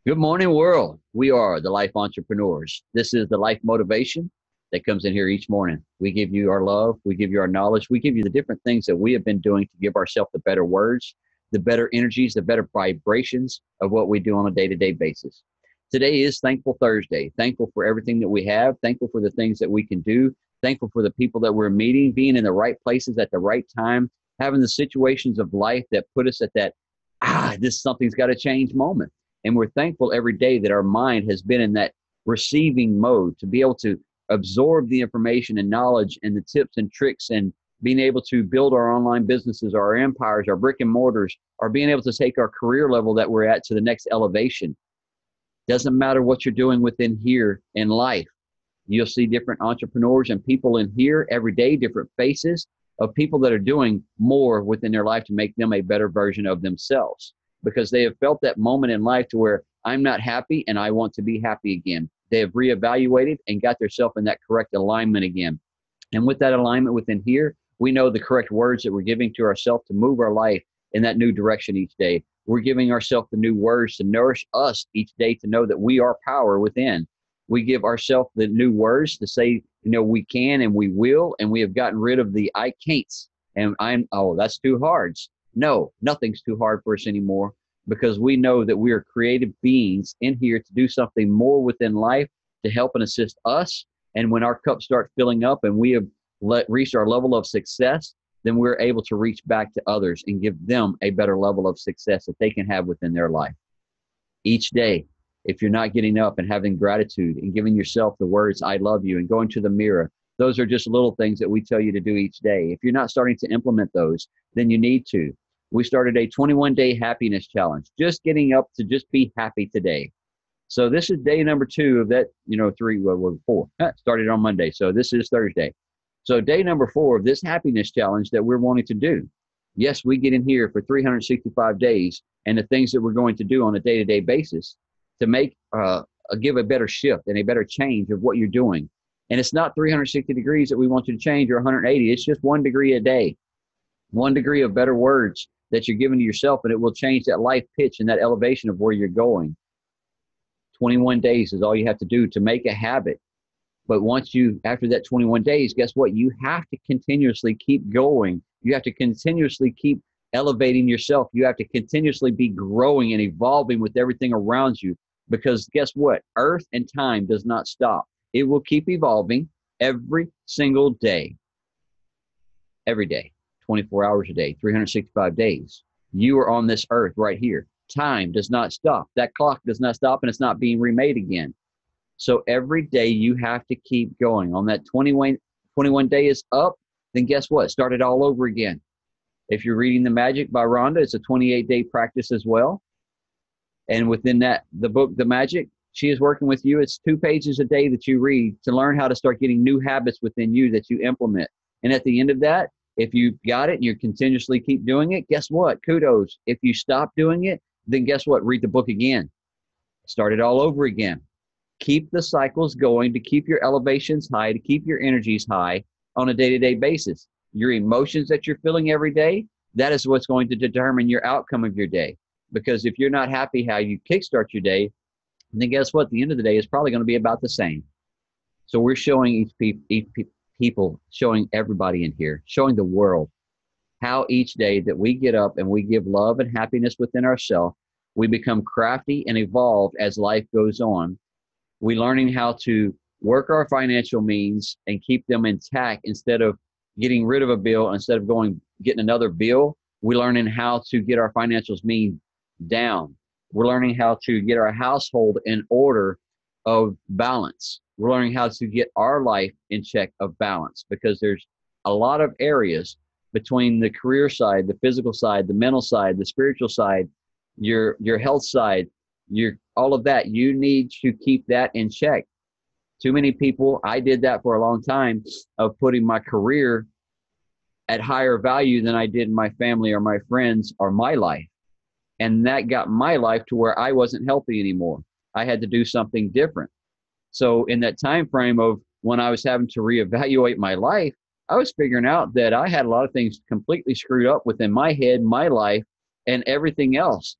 Good morning, world. We are the Life Entrepreneurs. This is the life motivation that comes in here each morning. We give you our love, we give you our knowledge, we give you the different things that we have been doing to give ourselves the better words, the better energies, the better vibrations of what we do on a day to day basis. Today is Thankful Thursday. Thankful for everything that we have, thankful for the things that we can do, thankful for the people that we're meeting, being in the right places at the right time, having the situations of life that put us at that, this something's got to change moment. And we're thankful every day that our mind has been in that receiving mode to be able to absorb the information and knowledge and the tips and tricks and being able to build our online businesses, our empires, our brick and mortars, or being able to take our career level that we're at to the next elevation. Doesn't matter what you're doing within here in life. You'll see different entrepreneurs and people in here every day, different faces of people that are doing more within their life to make them a better version of themselves because they have felt that moment in life to where I'm not happy and I want to be happy again. They have reevaluated and got themselves in that correct alignment again. And with that alignment within here, we know the correct words that we're giving to ourselves to move our life in that new direction each day. We're giving ourselves the new words to nourish us each day to know that we are power within. We give ourselves the new words to say, we can and we will, and we have gotten rid of the I can'ts and that's too hard. No, nothing's too hard for us anymore because we know that we are creative beings in here to do something more within life to help and assist us. And when our cups start filling up and we have reached our level of success, then we're able to reach back to others and give them a better level of success that they can have within their life. Each day, if you're not getting up and having gratitude and giving yourself the words, I love you, and going to the mirror, those are just little things that we tell you to do each day. If you're not starting to implement those, then you need to. We started a 21-day happiness challenge, just getting up to just be happy today. So this is day number 2 of that, 4. Started on Monday. So this is Thursday. So day number 4 of this happiness challenge that we're wanting to do. Yes, we get in here for 365 days and the things that we're going to do on a day-to-day basis to make give a better shift and a better change of what you're doing. And it's not 360 degrees that we want you to change or 180. It's just 1 degree a day, 1 degree of better words that you're giving to yourself, and it will change that life pitch and that elevation of where you're going. 21 days is all you have to do to make a habit. But after that 21 days, guess what? You have to continuously keep going. You have to continuously keep elevating yourself. You have to continuously be growing and evolving with everything around you because guess what? Earth and time does not stop. It will keep evolving every single day. Every day, 24 hours a day, 365 days. You are on this earth right here. Time does not stop. That clock does not stop and it's not being remade again. So every day you have to keep going. On that 21 day is up, then guess what? Start it all over again. If you're reading The Magic by Rhonda, it's a 28-day practice as well. And within that, the book, The Magic, she is working with you. It's 2 pages a day that you read to learn how to start getting new habits within you that you implement. And at the end of that, if you've got it and you continuously keep doing it, guess what? Kudos. If you stop doing it, then guess what? Read the book again. Start it all over again. Keep the cycles going to keep your elevations high, to keep your energies high on a day-to-day basis. Your emotions that you're feeling every day, that is what's going to determine your outcome of your day. Because if you're not happy how you kickstart your day, then guess what? The end of the day is probably going to be about the same. So we're showing each people, showing everybody in here, showing the world how each day that we get up and we give love and happiness within ourselves, we become crafty and evolve as life goes on. We're learning how to work our financial means and keep them intact instead of getting rid of a bill, instead of getting another bill. We're learning how to get our financials mean down. We're learning how to get our household in order of balance. We're learning how to get our life in check of balance because there's a lot of areas between the career side, the physical side, the mental side, the spiritual side, your health side, all of that. You need to keep that in check. Too many people, I did that for a long time, of putting my career at higher value than I did my family or my friends or my life. And that got my life to where I wasn't healthy anymore. I had to do something different. So in that time frame of when I was having to reevaluate my life, I was figuring out that I had a lot of things completely screwed up within my head, my life, and everything else.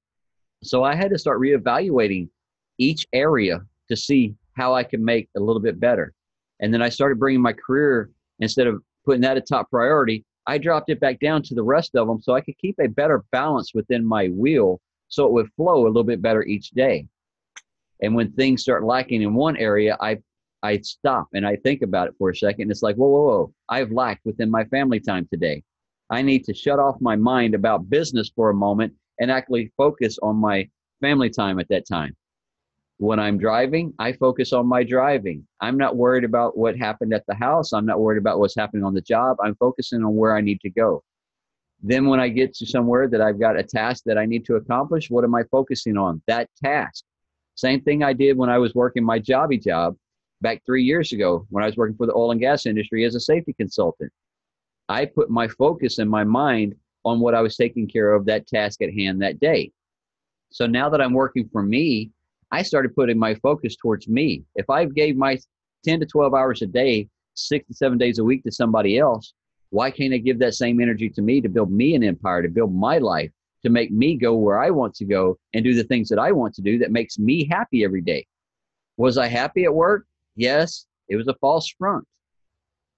So I had to start reevaluating each area to see how I can make a little bit better. And then I started bringing my career, instead of putting that a top priority, I dropped it back down to the rest of them so I could keep a better balance within my wheel so it would flow a little bit better each day. And when things start lacking in one area, I stop and I think about it for a second. It's like, whoa, whoa, whoa, I've lacked within my family time today. I need to shut off my mind about business for a moment and actually focus on my family time at that time. When I'm driving, I focus on my driving. I'm not worried about what happened at the house. I'm not worried about what's happening on the job. I'm focusing on where I need to go. Then when I get to somewhere that I've got a task that I need to accomplish, what am I focusing on? That task. Same thing I did when I was working my job back 3 years ago when I was working for the oil and gas industry as a safety consultant. I put my focus and my mind on what I was taking care of, that task at hand that day. So now that I'm working for me, I started putting my focus towards me. If I gave my 10 to 12 hours a day, 6 to 7 days a week to somebody else, why can't I give that same energy to me to build me an empire, to build my life, to make me go where I want to go and do the things that I want to do that makes me happy every day? Was I happy at work? Yes, it was a false front.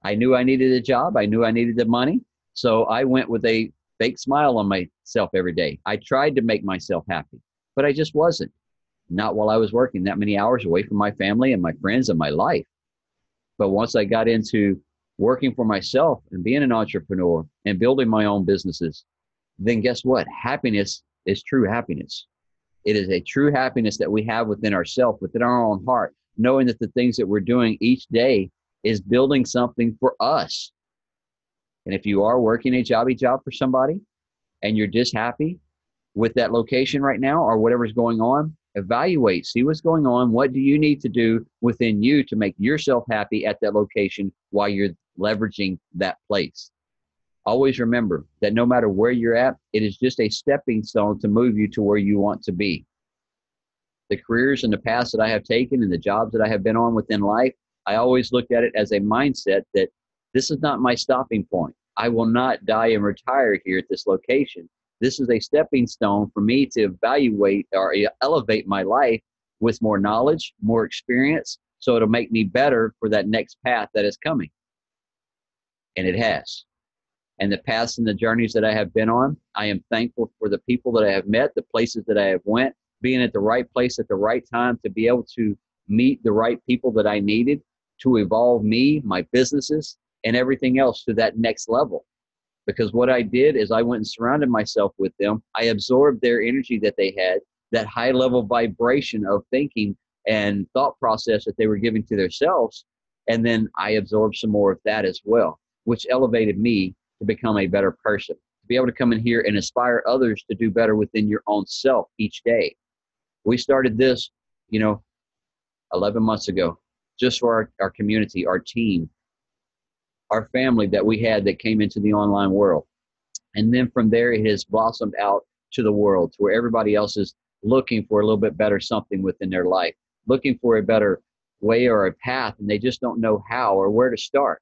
I knew I needed a job. I knew I needed the money. So I went with a fake smile on myself every day. I tried to make myself happy, but I just wasn't. Not while I was working that many hours away from my family and my friends and my life. But once I got into working for myself and being an entrepreneur and building my own businesses, then guess what? Happiness is true happiness. It is a true happiness that we have within ourselves, within our own heart, knowing that the things that we're doing each day is building something for us. And if you are working a jobby job for somebody and you're just happy with that location right now or whatever's going on, evaluate, see what's going on. What do you need to do within you to make yourself happy at that location while you're leveraging that place? Always remember that no matter where you're at, it is just a stepping stone to move you to where you want to be. The careers in the past that I have taken and the jobs that I have been on within life, I always looked at it as a mindset that this is not my stopping point. I will not die and retire here at this location. This is a stepping stone for me to evaluate or elevate my life with more knowledge, more experience, so it'll make me better for that next path that is coming. And it has. And the paths and the journeys that I have been on, I am thankful for the people that I have met, the places that I have went, being at the right place at the right time to be able to meet the right people that I needed to evolve me, my businesses, and everything else to that next level. Because what I did is I went and surrounded myself with them. I absorbed their energy that they had, that high level vibration of thinking and thought process that they were giving to themselves. And then I absorbed some more of that as well, which elevated me to become a better person, to be able to come in here and inspire others to do better within your own self each day. We started this, 11 months ago, just for our community, our team, our family that we had that came into the online world. And then from there, it has blossomed out to the world to where everybody else is looking for a little bit better something within their life, looking for a better way or a path, and they just don't know how or where to start.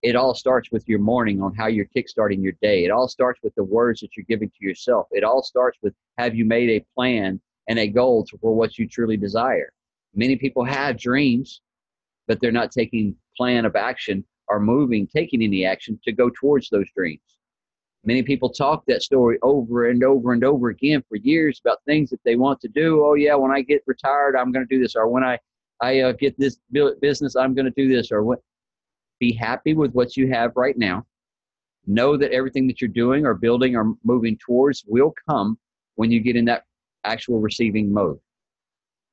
It all starts with your morning on how you're kickstarting your day. It all starts with the words that you're giving to yourself. It all starts with, have you made a plan and a goal for what you truly desire? Many people have dreams, but they're not taking plan of action or taking any action to go towards those dreams. Many people talk that story over and over and over again for years about things that they want to do. Oh yeah, when I get retired, I'm going to do this. Or when I get this business, I'm going to do this. Or what? Be happy with what you have right now. Know that everything that you're doing or building or moving towards will come when you get in that actual receiving mode.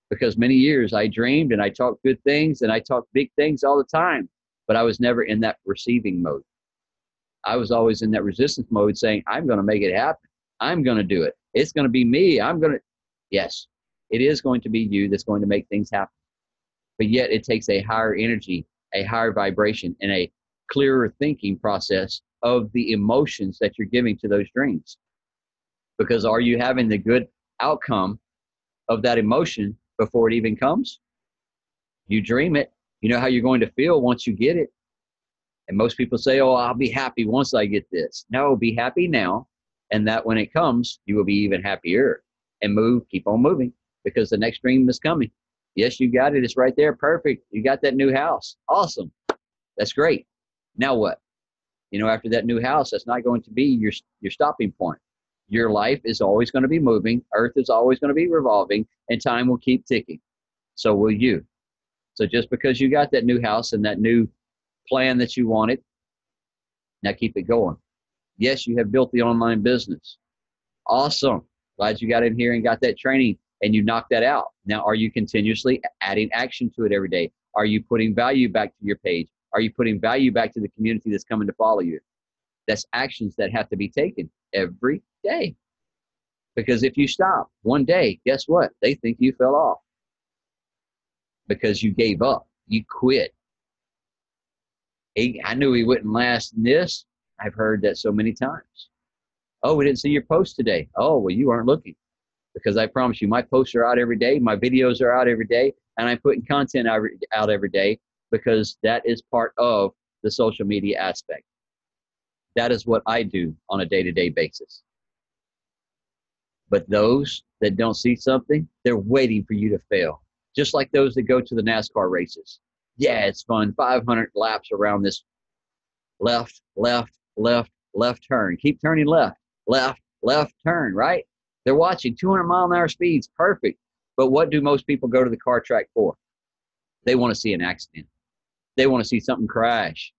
Because many years I dreamed and I talked good things and I talked big things all the time, but I was never in that receiving mode. I was always in that resistance mode saying, I'm going to make it happen. I'm going to do it. It's going to be me. Yes, it is going to be you that's going to make things happen. But yet it takes a higher energy, a higher vibration, and a clearer thinking process of the emotions that you're giving to those dreams. Because are you having the good outcome of that emotion before it even comes? You dream it. You know how you're going to feel once you get it. And most people say, oh, I'll be happy once I get this. No, be happy now. And that when it comes, you will be even happier. And keep on moving. because the next dream is coming. Yes, you got it. It's right there. Perfect. You got that new house. Awesome. That's great. Now what? After that new house, that's not going to be your stopping point. Your life is always going to be moving. Earth is always going to be revolving, and time will keep ticking. So will you. So just because you got that new house and that new plan that you wanted, now keep it going. Yes, you have built the online business. Awesome. Glad you got in here and got that training and you knocked that out. Now, are you continuously adding action to it every day? Are you putting value back to your page? Are you putting value back to the community that's coming to follow you? That's actions that have to be taken every day. Because if you stop one day, guess what? They think you fell off because you gave up. You quit. I knew he wouldn't last in this. I've heard that so many times. Oh, we didn't see your post today. Oh, well, you aren't looking. Because I promise you, my posts are out every day. My videos are out every day. And I'm putting content out every day because that is part of the social media aspect. That is what I do on a day-to-day basis. But those that don't see something, they're waiting for you to fail. Just like those that go to the NASCAR races. Yeah, it's fun. 500 laps around this left, left, left, left turn. Keep turning left, left, left turn, right? They're watching 200-mile-an-hour speeds. Perfect. But what do most people go to the car track for? They want to see an accident. They want to see something crash.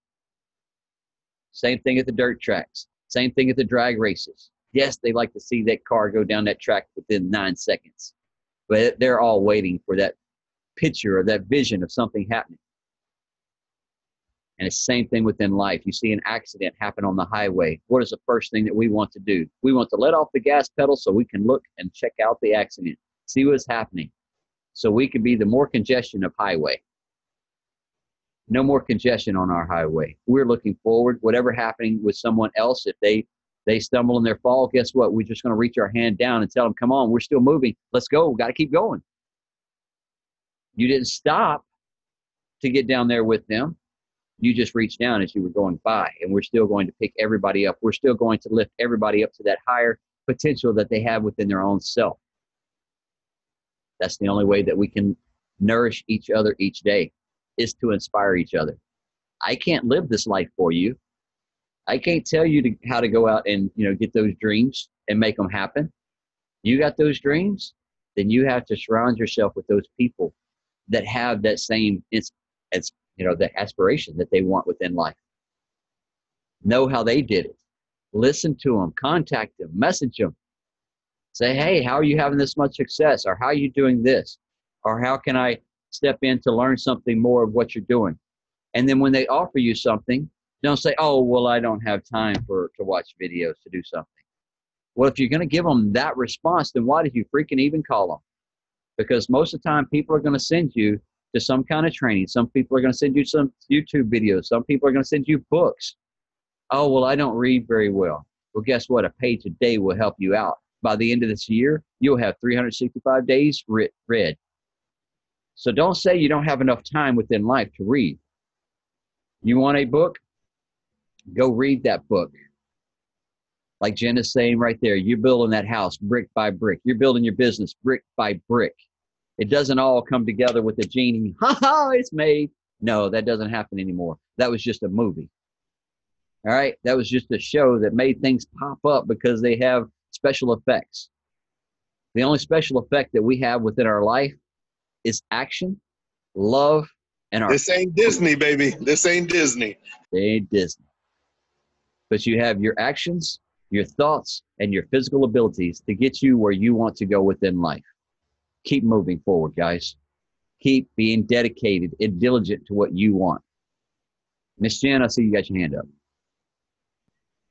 Same thing at the dirt tracks. Same thing at the drag races. Yes, they like to see that car go down that track within 9 seconds. But they're all waiting for that picture or that vision of something happening. And it's the same thing within life. You see an accident happen on the highway. What is the first thing that we want to do? We want to let off the gas pedal so we can look and check out the accident, see what's happening, so we can be the more congestion of highway. No more congestion on our highway. We're looking forward. Whatever happening with someone else, if they stumble and they fall, guess what? We're just going to reach our hand down and tell them, come on, we're still moving. Let's go. We've got to keep going. You didn't stop to get down there with them. You just reached down as you were going by, and we're still going to pick everybody up. We're still going to lift everybody up to that higher potential that they have within their own self. That's the only way that we can nourish each other each day, is to inspire each other. I can't live this life for you. I can't tell you how to go out and get those dreams and make them happen. You got those dreams, then you have to surround yourself with those people that have that same the aspiration that they want within life. Know how they did it. Listen to them, contact them, message them. Say, hey, how are you having this much success? Or how are you doing this? Or how can I step in to learn something more of what you're doing? And then when they offer you something, don't say, oh, well, I don't have time to watch videos to do something. Well, if you're going to give them that response, then why did you freaking even call them? Because most of the time, people are going to send you to some kind of training. Some people are going to send you some YouTube videos. Some people are going to send you books. Oh, well, I don't read very well. Well, guess what? A page a day will help you out. By the end of this year, you'll have 365 days read. So don't say you don't have enough time within life to read. You want a book? Go read that book. Like Jenn is saying right there, you're building that house brick by brick. You're building your business brick by brick. It doesn't all come together with a genie. Ha ha, it's made. No, that doesn't happen anymore. That was just a movie. All right. That was just a show that made things pop up because they have special effects. The only special effect that we have within our life is action, love, and our. This ain't Disney, baby. This ain't Disney. They ain't Disney. But you have your actions, your thoughts, and your physical abilities to get you where you want to go within life. Keep moving forward, guys. Keep being dedicated and diligent to what you want. Miss Jenn, I see you got your hand up.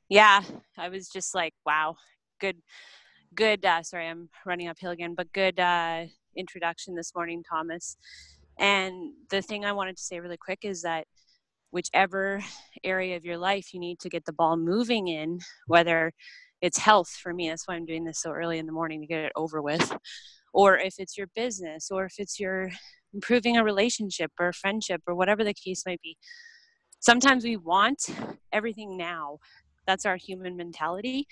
Yeah, I was just like, wow, good, sorry, I'm running uphill again, but good introduction this morning, Thomas. And the thing I wanted to say really quick is that whichever area of your life you need to get the ball moving in, whether it's health for me, that's why I'm doing this so early in the morning to get it over with, or if it's your business, or if it's your improving a relationship or a friendship or whatever the case might be. Sometimes we want everything now. That's our human mentality,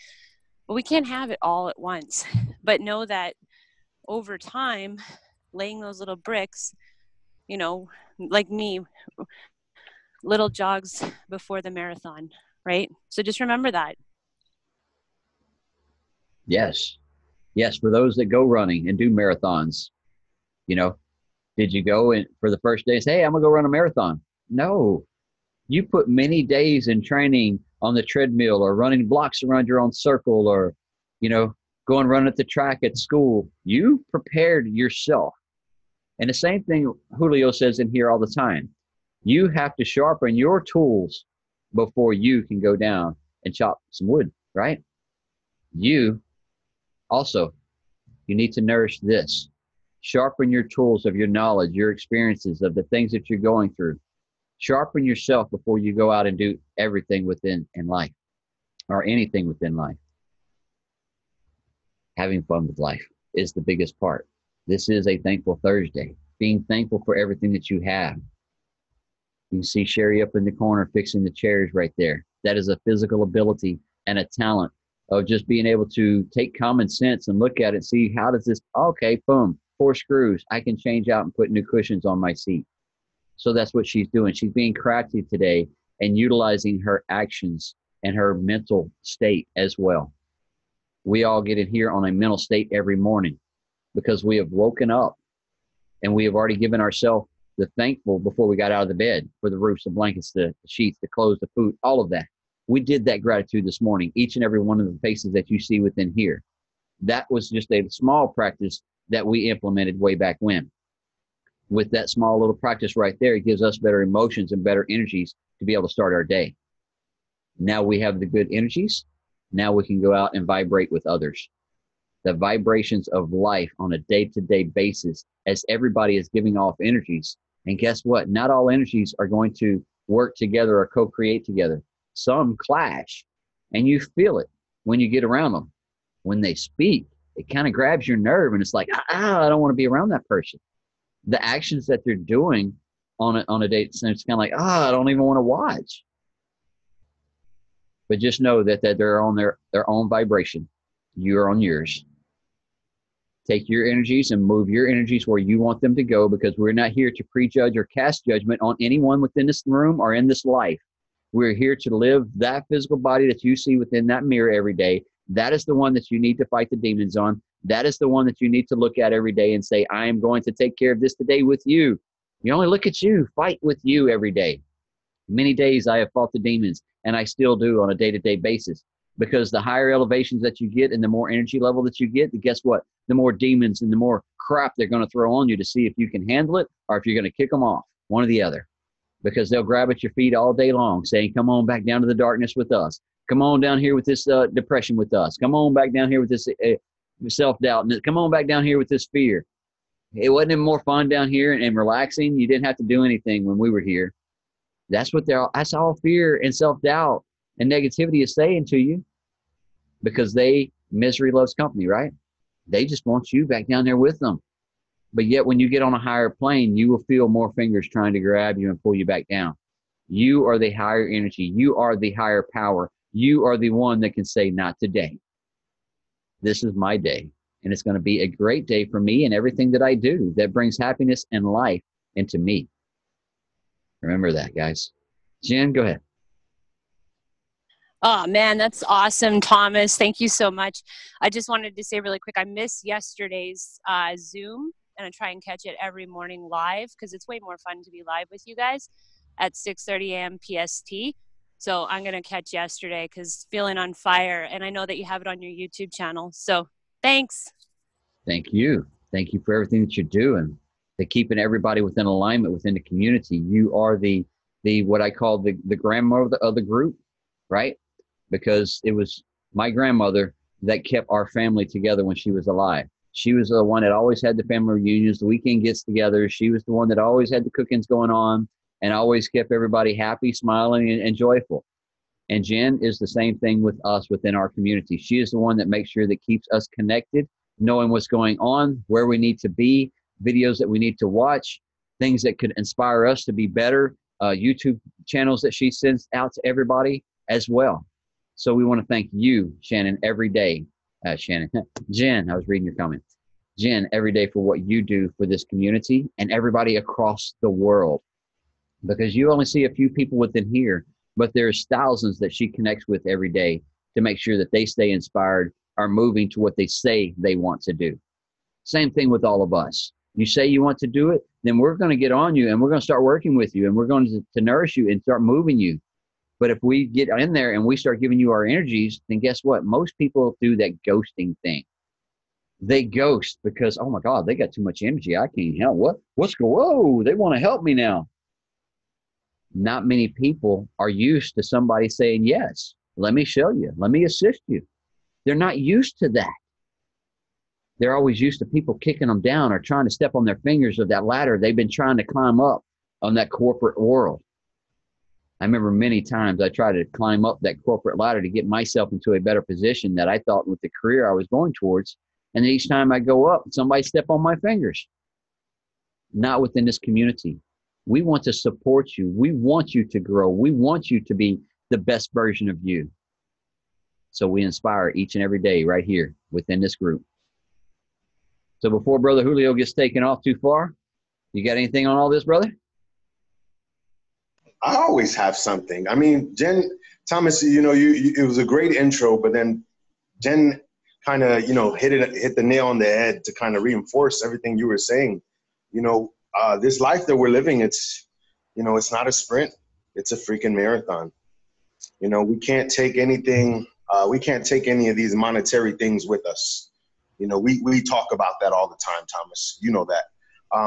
but we can't have it all at once. But know that over time, laying those little bricks, you know, like me, little jogs before the marathon, right? So just remember that. Yes. Yes. For those that go running and do marathons, you know, did you go in for the first day and say, hey, I'm going to go run a marathon? No. You put many days in training on the treadmill or running blocks around your own circle or, you know, go and run at the track at school. You prepared yourself. And the same thing Julio says in here all the time. You have to sharpen your tools before you can go down and chop some wood, right? You also, you need to nourish this. Sharpen your tools of your knowledge, your experiences, of the things that you're going through. Sharpen yourself before you go out and do everything within in life or anything within life. Having fun with life is the biggest part. This is a Thankful Thursday. Being thankful for everything that you have. You can see Sherry up in the corner fixing the chairs right there. That is a physical ability and a talent of just being able to take common sense and look at it and see how does this, okay, boom, 4 screws. I can change out and put new cushions on my seat. So that's what she's doing. She's being crafty today and utilizing her actions and her mental state as well. We all get in here on a mental state every morning because we have woken up and we have already given ourselves the thankful before we got out of the bed for the roofs, the blankets, the sheets, the clothes, the food, all of that. We did that gratitude this morning, each and every one of the faces that you see within here. That was just a small practice that we implemented way back when. With that small little practice right there, it gives us better emotions and better energies to be able to start our day. Now we have the good energies. Now we can go out and vibrate with others. The vibrations of life on a day-to-day basis as everybody is giving off energies. And guess what? Not all energies are going to work together or co-create together. Some clash, and you feel it when you get around them. When they speak, it kind of grabs your nerve, and it's like, I don't want to be around that person. The actions that they're doing on a date, so it's kind of like, I don't even want to watch. But just know that they're on their own vibration. You're on yours. Take your energies and move your energies where you want them to go, because we're not here to prejudge or cast judgment on anyone within this room or in this life. We're here to live that physical body that you see within that mirror every day. That is the one that you need to fight the demons on. That is the one that you need to look at every day and say, I am going to take care of this today with you. You only look at you, fight with you every day. Many days I have fought the demons, and I still do on a day-to-day basis, because the higher elevations that you get and the more energy level that you get, guess what? The more demons and the more crap they're going to throw on you to see if you can handle it or if you're going to kick them off, one or the other. Because they'll grab at your feet all day long saying, come on back down to the darkness with us. Come on down here with this depression with us. Come on back down here with this self-doubt. Come on back down here with this fear. It wasn't any more fun down here and relaxing. You didn't have to do anything when we were here. That's what that's all fear and self-doubt and negativity is saying to you, because misery loves company, right? They just want you back down there with them. But yet when you get on a higher plane, you will feel more fingers trying to grab you and pull you back down. You are the higher energy. You are the higher power. You are the one that can say, not today. This is my day. And it's going to be a great day for me and everything that I do that brings happiness and life into me. Remember that, guys. Jen, go ahead. Oh, man, that's awesome, Thomas. Thank you so much. I just wanted to say really quick, I missed yesterday's Zoom, and I try and catch it every morning live because it's way more fun to be live with you guys at 6:30 a.m. PST. So I'm going to catch yesterday because feeling on fire, and I know that you have it on your YouTube channel. So thanks. Thank you. Thank you for everything that you're doing, to keeping everybody within alignment within the community. You are the what I call the grandmother of the group, right? Because it was my grandmother that kept our family together when she was alive. She was the one that always had the family reunions, the weekend gets together. She was the one that always had the cookings going on and always kept everybody happy, smiling, and joyful. And Jen is the same thing with us within our community. She is the one that makes sure that keeps us connected, knowing what's going on, where we need to be, videos that we need to watch, things that could inspire us to be better, YouTube channels that she sends out to everybody as well. So we want to thank you, Shannon, every day. Jen, I was reading your comments. Jenn, every day for what you do for this community and everybody across the world. Because you only see a few people within here, but there's thousands that she connects with every day to make sure that they stay inspired, are moving to what they say they want to do. Same thing with all of us. You say you want to do it, then we're going to get on you and we're going to start working with you and we're going to nourish you and start moving you. But if we get in there and we start giving you our energies, then guess what? Most people do that ghosting thing. They ghost because, oh my God, they got too much energy. I can't help. What's going on? Whoa, they want to help me now. Not many people are used to somebody saying, yes, let me show you. Let me assist you. They're not used to that. They're always used to people kicking them down or trying to step on their fingers of that ladder they've been trying to climb up on that corporate world. I remember many times I tried to climb up that corporate ladder to get myself into a better position that I thought with the career I was going towards. And then each time I go up, somebody step on my fingers. Not within this community. We want to support you. We want you to grow. We want you to be the best version of you. So we inspire each and every day right here within this group. So before Brother Julio gets taken off too far, you got anything on all this, brother? I always have something. I mean, Jenn, Thomas, you know, it was a great intro, but then Jenn kind of, you know, hit the nail on the head to kind of reinforce everything you were saying. You know, this life that we're living, it's, you know, it's not a sprint. It's a freaking marathon. You know, we can't take anything. We can't take any of these monetary things with us. You know, we talk about that all the time, Thomas. You know that.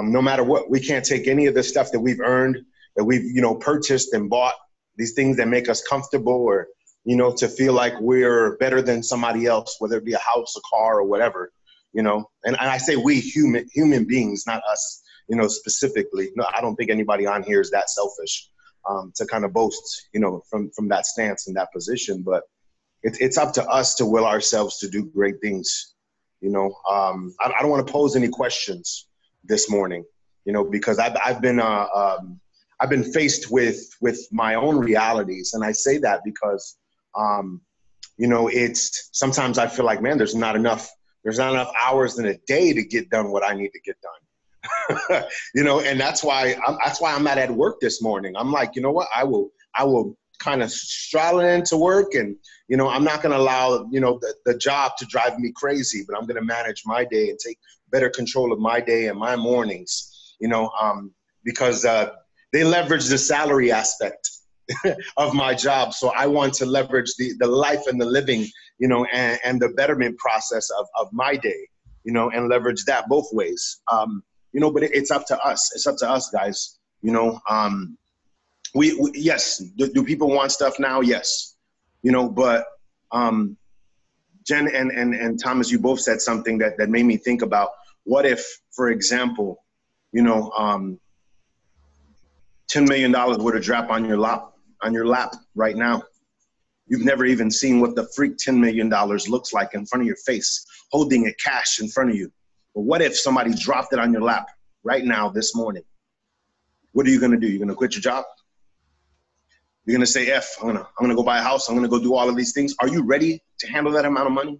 No matter what, we can't take any of the stuff that we've earned, that we've, you know, purchased and bought, these things that make us comfortable or, you know, to feel like we're better than somebody else, whether it be a house, a car, or whatever, you know. And I say we human beings, not us, you know, specifically. No, I don't think anybody on here is that selfish to kind of boast, you know, from that stance and that position. But it's up to us to will ourselves to do great things. You know, I don't want to pose any questions this morning, you know, because I've been faced with my own realities. And I say that because, you know, it's sometimes I feel like, man, there's not enough hours in a day to get done what I need to get done. You know, and that's why I'm not at work this morning. I'm like, you know what, I will kind of straddle into work, and, you know, I'm not going to allow, you know, the job to drive me crazy, but I'm going to manage my day and take better control of my day and my mornings, you know, because they leverage the salary aspect of my job. So I want to leverage the life and the living, you know, and the betterment process of my day, you know, and leverage that both ways. You know, but it's up to us. It's up to us, guys. You know, we yes. Do people want stuff now? Yes. You know, but Jenn and Thomas, you both said something that made me think about what if, for example, you know, $10 million were to drop on your lap right now. You've never even seen what the freak $10 million looks like in front of your face, holding it cash in front of you. But what if somebody dropped it on your lap right now, this morning? What are you going to do? You're going to quit your job? You're going to say, I'm going to go buy a house. I'm going to go do all of these things. Are you ready to handle that amount of money?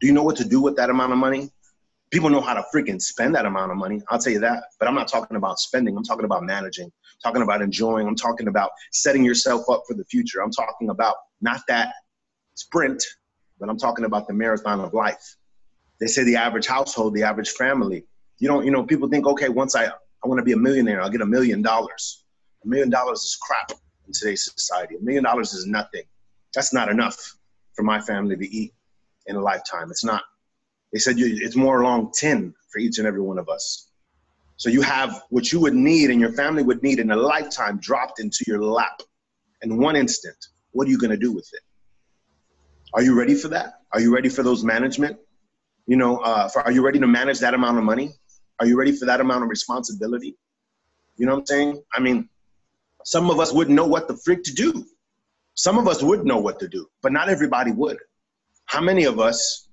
Do you know what to do with that amount of money? People know how to freaking spend that amount of money. I'll tell you that. But I'm not talking about spending. I'm talking about managing. I'm talking about enjoying. I'm talking about setting yourself up for the future. I'm talking about not that sprint, but I'm talking about the marathon of life. They say the average household, the average family. You know, people think, okay, once I want to be a millionaire, I'll get $1 million. $1 million is crap in today's society. $1 million is nothing. That's not enough for my family to eat in a lifetime. It's not. They said it's more along 10 for each and every one of us. So you have what you would need and your family would need in a lifetime dropped into your lap in one instant. What are you going to do with it? Are you ready for that? Are you ready for those management? You know, are you ready to manage that amount of money? Are you ready for that amount of responsibility? You know what I'm saying? I mean, some of us wouldn't know what the frick to do. Some of us would know what to do, but not everybody would. How many of us,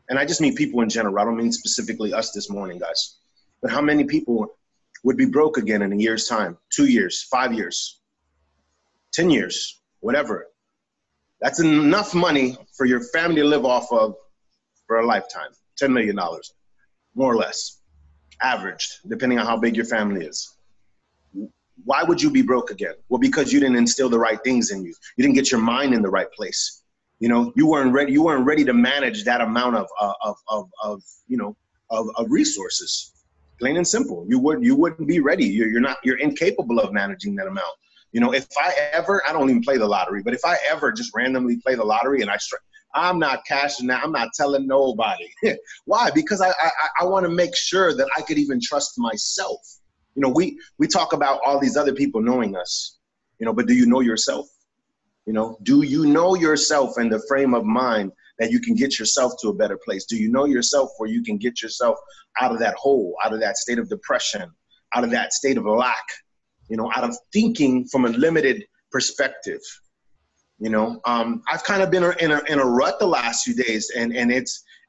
and I just mean people in general, I don't mean specifically us this morning, guys, but how many people would be broke again in a year's time, 2 years, 5 years, 10 years, whatever? That's enough money for your family to live off of for a lifetime, $10 million. more or less, averaged, depending on how big your family is. Why would you be broke again? Well, because you didn't instill the right things in you. You didn't get your mind in the right place. You know, you weren't ready. You weren't ready to manage that amount of resources. Plain and simple. You wouldn't be ready. You're incapable of managing that amount. You know, if I don't even play the lottery, but if I ever just randomly play the lottery and I'm not cashing that, I'm not telling nobody. Why? Because I want to make sure that I could even trust myself. You know, we talk about all these other people knowing us, you know, but do you know yourself? You know, do you know yourself in the frame of mind that you can get yourself to a better place? Do you know yourself where you can get yourself out of that hole, out of that state of depression, out of that state of lack, you know, out of thinking from a limited perspective? You know, I've kind of been in a rut the last few days, and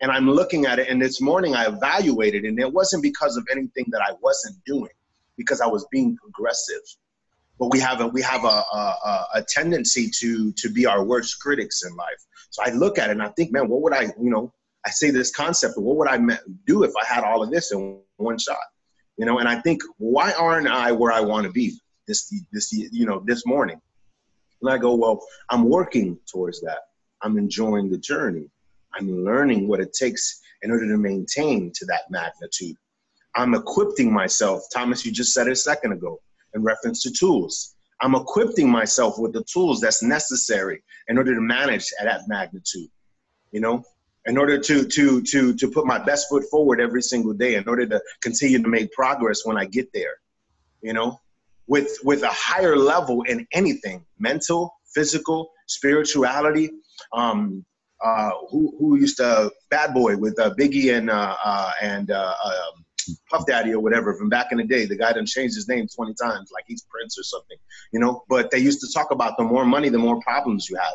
I'm looking at it, and this morning I evaluated, and it wasn't because of anything that I wasn't doing, because I was being progressive. But we have a tendency to be our worst critics in life. So I look at it and I think, man, what would I say this concept, what would I do if I had all of this in one shot? You know, and I think, why aren't I where I want to be this morning? And I go, well, I'm working towards that. I'm enjoying the journey. I'm learning what it takes in order to maintain to that magnitude. I'm equipping myself. Thomas, you just said it a second ago in reference to tools. I'm equipping myself with the tools that's necessary in order to manage at that magnitude, you know, in order to put my best foot forward every single day, in order to continue to make progress when I get there, you know, with a higher level in anything, mental, physical, spirituality. Who used to Bad Boy with Biggie and Puff Daddy or whatever from back in the day. The guy done changed his name 20 times, like he's Prince or something, you know. But they used to talk about the more money, the more problems you have.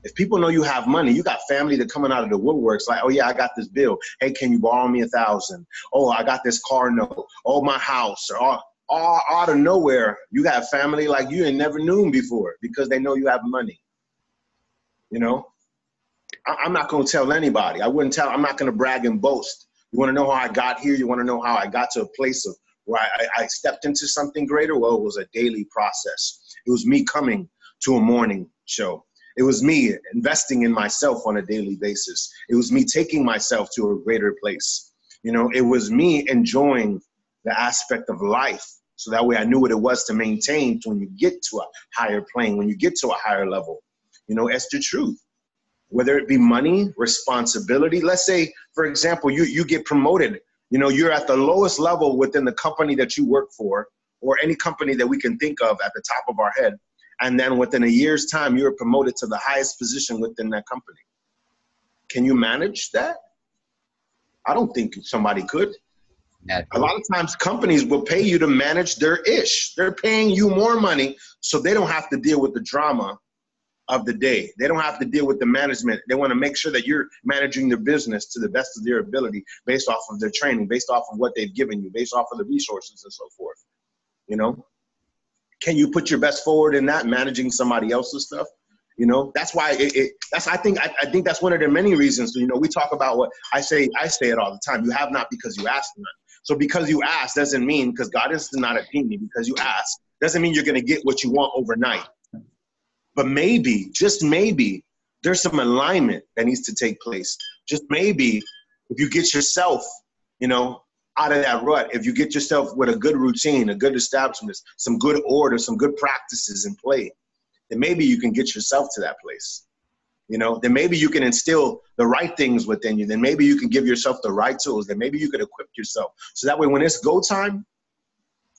If people know you have money, you got family that coming out of the woodworks like, oh yeah, I got this bill. Hey, can you borrow me $1,000? Oh, I got this car note. Oh, my house. Or all out of nowhere, you got family like you ain't never known before because they know you have money. You know, I'm not going to tell anybody. I'm not going to brag and boast. You want to know how I got here? You want to know how I got to a place of where I stepped into something greater? Well, it was a daily process. It was me coming to a morning show. It was me investing in myself on a daily basis. It was me taking myself to a greater place. You know, it was me enjoying the aspect of life. So that way I knew what it was to maintain when you get to a higher plane, when you get to a higher level. You know, it's the truth. Whether it be money, responsibility. Let's say, for example, you get promoted. You know, you're at the lowest level within the company that you work for, or any company that we can think of at the top of our head. And then within a year's time, you're promoted to the highest position within that company. Can you manage that? I don't think somebody could. A lot of times companies will pay you to manage their ish. They're paying you more money so they don't have to deal with the drama of the day. They don't have to deal with the management. They want to make sure that you're managing their business to the best of their ability based off of their training, based off of what they've given you, based off of the resources and so forth. You know, can you put your best forward in that, managing somebody else's stuff? You know, that's why I think that's one of the many reasons. You know, we talk about what I say it all the time. You have not because you ask not. So because you ask doesn't mean, because God is not a genie, because you ask doesn't mean you're going to get what you want overnight. But maybe, just maybe, there's some alignment that needs to take place. Just maybe, if you get yourself, you know, out of that rut, if you get yourself with a good routine, a good establishment, some good order, some good practices in play, then maybe you can get yourself to that place. You know, then maybe you can instill the right things within you. Then maybe you can give yourself the right tools. Then maybe you could equip yourself. So that way, when it's go time,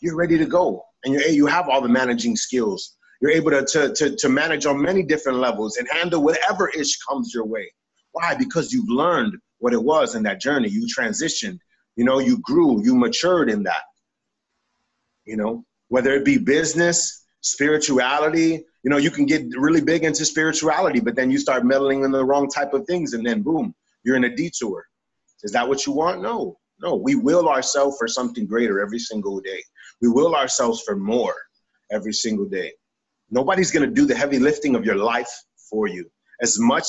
you're ready to go. And you have all the managing skills. You're able to manage on many different levels and handle whatever ish comes your way. Why? Because you've learned what it was in that journey. You transitioned, you know, you grew, you matured in that. You know, whether it be business, spirituality, you know, you can get really big into spirituality, but then you start meddling in the wrong type of things and then boom, you're in a detour. Is that what you want? No, we will ourselves for something greater every single day. We will ourselves for more every single day. Nobody's going to do the heavy lifting of your life for you. As much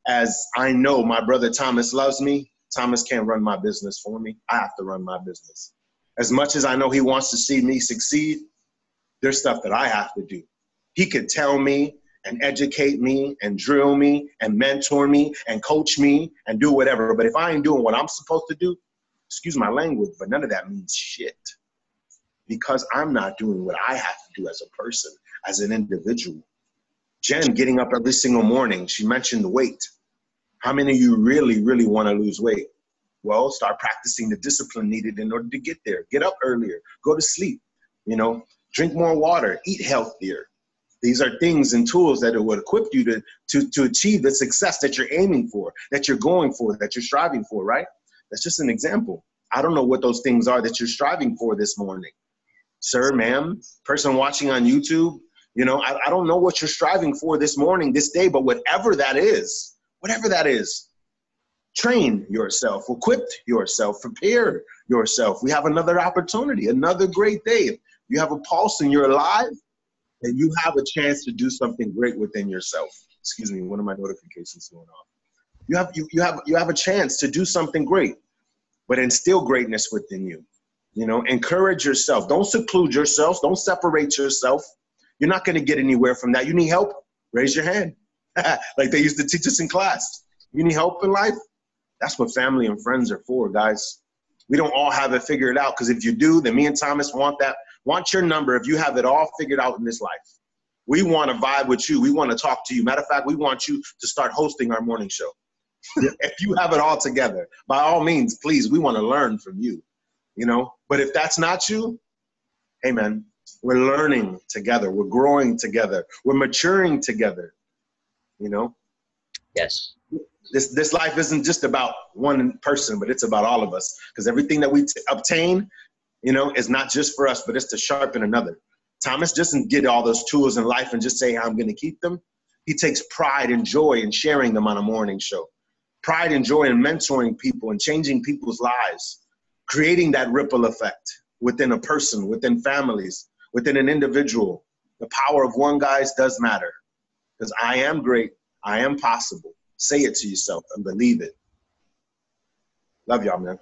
as I know my brother Thomas loves me, Thomas can't run my business for me. I have to run my business. As much as I know he wants to see me succeed, there's stuff that I have to do. He could tell me and educate me and drill me and mentor me and coach me and do whatever. But if I ain't doing what I'm supposed to do, excuse my language, but none of that means shit. Because I'm not doing what I have to do as a person, as an individual. Jenn getting up every single morning, she mentioned the weight. How many of you really, really want to lose weight? Well, start practicing the discipline needed in order to get there. Get up earlier, go to sleep, you know, drink more water, eat healthier. These are things and tools that will equip you to achieve the success that you're aiming for, that you're going for, that you're striving for, right? That's just an example. I don't know what those things are that you're striving for this morning. Sir, ma'am, person watching on YouTube, you know, I don't know what you're striving for this morning, this day, but whatever that is, train yourself, equip yourself, prepare yourself. We have another opportunity, another great day. You have a pulse and you're alive, and you have a chance to do something great within yourself. Excuse me, one of my notifications going off. You have a chance to do something great, but instill greatness within you. You know, encourage yourself. Don't seclude yourself. Don't separate yourself. You're not going to get anywhere from that. You need help? Raise your hand. Like they used to teach us in class. You need help in life? That's what family and friends are for, guys. We don't all have it figured out, because if you do, then me and Thomas want your number if you have it all figured out in this life. We want to vibe with you. We want to talk to you. Matter of fact, we want you to start hosting our morning show. If you have it all together, by all means, please, we want to learn from you, you know. But if that's not you, hey, man, we're learning together. We're growing together. We're maturing together, you know. Yes. This life isn't just about one person, but it's about all of us. Because everything that we obtain, you know, is not just for us, but it's to sharpen another. Thomas doesn't get all those tools in life and just say, I'm going to keep them. He takes pride and joy in sharing them on a morning show. Pride and joy in mentoring people and changing people's lives, creating that ripple effect within a person, within families, within an individual. The power of one, guys, does matter. Because I am great. I am possible. Say it to yourself and believe it. Love y'all, man.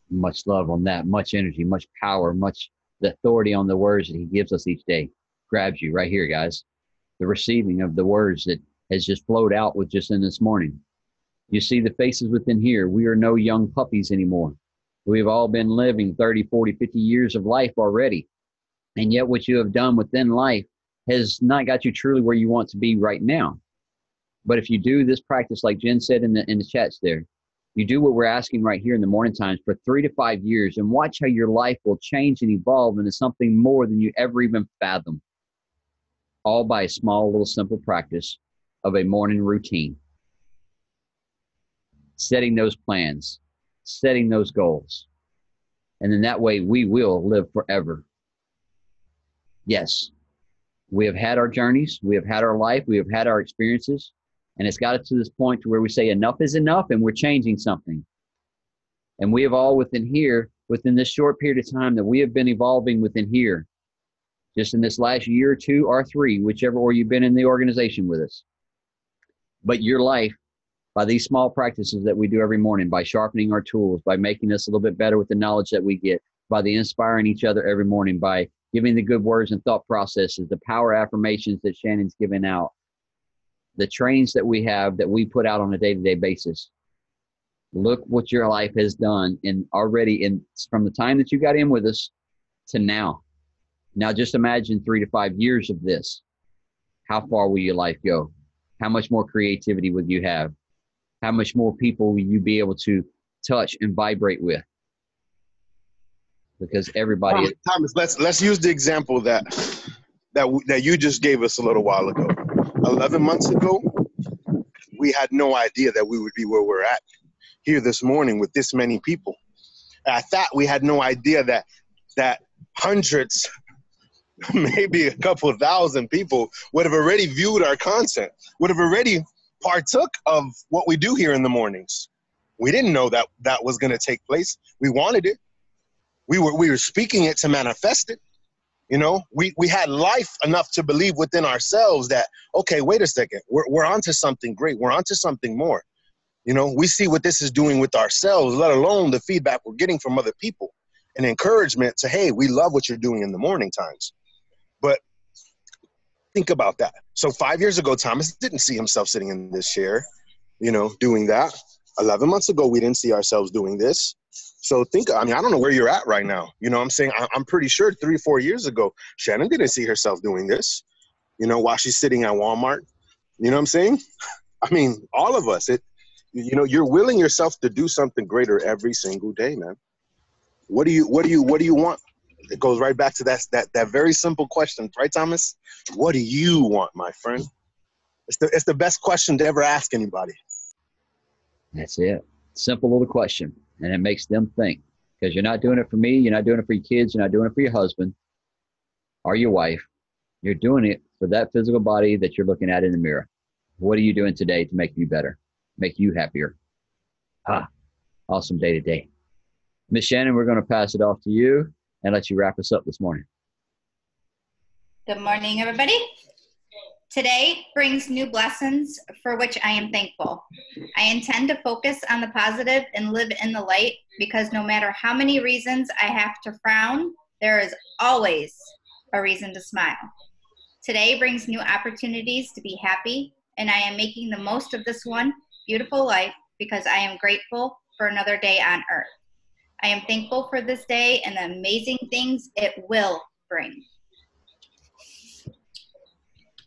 Much love on that. Much energy, much power, much the authority on the words that he gives us each day. Grabs you right here, guys. The receiving of the words that has just flowed out with just in this morning. You see the faces within here. We are no young puppies anymore. We've all been living 30, 40, 50 years of life already. And yet what you have done within life has not got you truly where you want to be right now. But if you do this practice, like Jenn said in the chats there, you do what we're asking right here in the morning times for 3 to 5 years, and watch how your life will change and evolve into something more than you ever even fathomed. All by a small little simple practice of a morning routine. Setting those plans, setting those goals. And then that way we will live forever. Yes, we have had our journeys, we have had our life, we have had our experiences. And it's got us to this point to where we say enough is enough, and we're changing something. And we have all within here, within this short period of time that we have been evolving within here, just in this last year or 2 or 3, whichever, or you've been in the organization with us. But your life, by these small practices that we do every morning, by sharpening our tools, by making us a little bit better with the knowledge that we get, by the inspiring each other every morning, by giving the good words and thought processes, the power affirmations that Shannon's giving out, the trains that we have that we put out on a day-to-day basis. Look what your life has done from the time that you got in with us to now. Now just imagine 3 to 5 years of this. How far will your life go? How much more creativity would you have? How much more people will you be able to touch and vibrate with? Because everybody... Thomas, let's use the example that you just gave us a little while ago. 11 months ago, we had no idea that we would be where we're at here this morning with this many people. At that, we had no idea that hundreds, maybe a couple of thousand people would have already viewed our content, would have already partook of what we do here in the mornings. We didn't know that was going to take place. We wanted it. We were speaking it to manifest it. You know, we had life enough to believe within ourselves that, okay, wait a second, we're onto something great. We're onto something more. You know, we see what this is doing with ourselves, let alone the feedback we're getting from other people and encouragement to, hey, we love what you're doing in the morning times. But think about that. So 5 years ago, Thomas didn't see himself sitting in this chair, you know, doing that. 11 months ago, we didn't see ourselves doing this. So I don't know where you're at right now. You know what I'm saying? I'm pretty sure 3 or 4 years ago, Shannon didn't see herself doing this, you know, while she's sitting at Walmart. You know what I'm saying? I mean, all of us, you know, you're willing yourself to do something greater every single day, man. What do you want? It goes right back to that very simple question, right, Thomas? What do you want, my friend? It's the best question to ever ask anybody. That's it. Simple little question. And it makes them think, because you're not doing it for me. You're not doing it for your kids. You're not doing it for your husband or your wife. You're doing it for that physical body that you're looking at in the mirror. What are you doing today to make you better, make you happier? Awesome day today. Miss Shannon, we're going to pass it off to you and let you wrap us up this morning. Good morning, everybody. Today brings new blessings for which I am thankful. I intend to focus on the positive and live in the light, because no matter how many reasons I have to frown, there is always a reason to smile. Today brings new opportunities to be happy, and I am making the most of this one beautiful life because I am grateful for another day on earth. I am thankful for this day and the amazing things it will bring.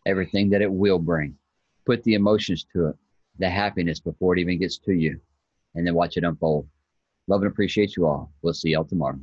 Everything that it will bring. Put the emotions to it, the happiness before it even gets to you, and then watch it unfold. Love and appreciate you all. We'll see y'all tomorrow.